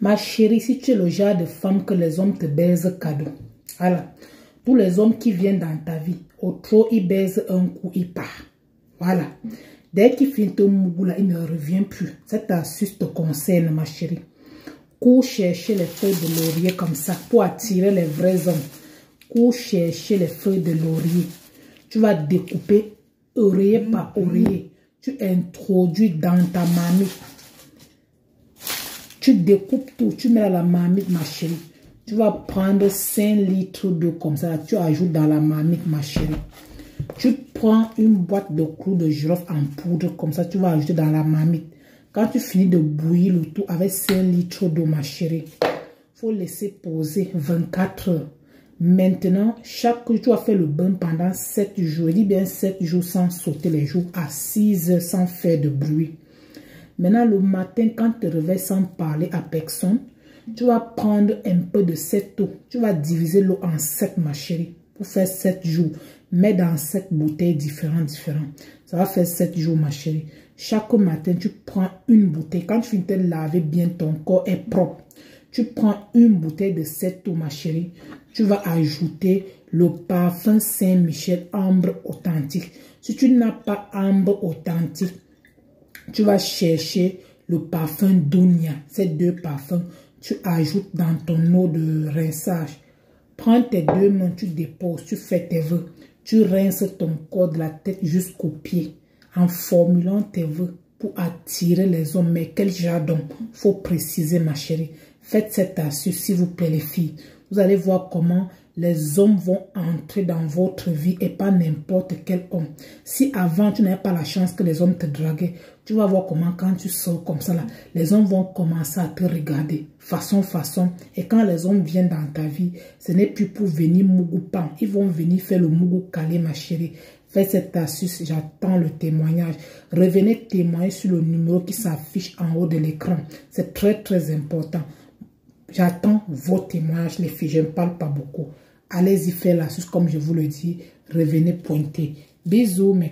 Ma chérie, si tu es le genre de femme que les hommes te baisent cadeau, voilà. Tous les hommes qui viennent dans ta vie, au trop, ils baisent un coup, ils partent. Voilà. Dès qu'il finit ton mougou là, il ne revient plus. Cette astuce te concerne, ma chérie. Cours chercher les feuilles de laurier comme ça pour attirer les vrais hommes. Cours chercher les feuilles de laurier. Tu vas découper oreiller par oreiller. Tu introduis dans ta marmite. Tu découpes tout. Tu mets dans la marmite, ma chérie. Tu vas prendre 5 litres d'eau comme ça. Tu ajoutes dans la marmite, ma chérie. Tu prends une boîte de clous de girofle en poudre comme ça. Tu vas ajouter dans la marmite. Quand tu finis de bouillir le tout avec 5 litres d'eau, ma chérie, il faut laisser poser 24 heures. Maintenant, chaque jour, tu vas faire le bain pendant 7 jours. Je dis bien 7 jours sans sauter les jours, à 6 heures sans faire de bruit. Maintenant, le matin, quand tu te réveilles sans parler à personne, tu vas prendre un peu de cette eau. Tu vas diviser l'eau en 7, ma chérie, pour faire 7 jours. Mets dans 7 bouteilles différentes. Ça va faire 7 jours, ma chérie. Chaque matin, tu prends une bouteille. Quand tu finis de laver bien, ton corps est propre. Tu prends une bouteille de cette eau, ma chérie. Tu vas ajouter le parfum Saint-Michel Ambre Authentique. Si tu n'as pas Ambre Authentique, tu vas chercher le parfum Dunia. Ces 2 parfums, tu ajoutes dans ton eau de rinçage. Prends tes 2 mains, tu déposes, tu fais tes vœux. Tu rinces ton corps de la tête jusqu'aux pieds en formulant tes vœux pour attirer les hommes. Mais quel genre d'homme? Faut préciser, ma chérie. Faites cette astuce, s'il vous plaît, les filles. Vous allez voir comment les hommes vont entrer dans votre vie et pas n'importe quel homme. Si avant, tu n'avais pas la chance que les hommes te draguaient, tu vas voir comment quand tu sors comme ça, là, les hommes vont commencer à te regarder façon. Et quand les hommes viennent dans ta vie, ce n'est plus pour venir mougou pan. Ils vont venir faire le mougou calé, ma chérie. Faites cette astuce, j'attends le témoignage. Revenez témoigner sur le numéro qui s'affiche en haut de l'écran. C'est très important. J'attends vos témoignages, les filles. Je ne parle pas beaucoup. Allez-y faire l'astuce comme je vous le dis. Revenez pointer. Bisous, mes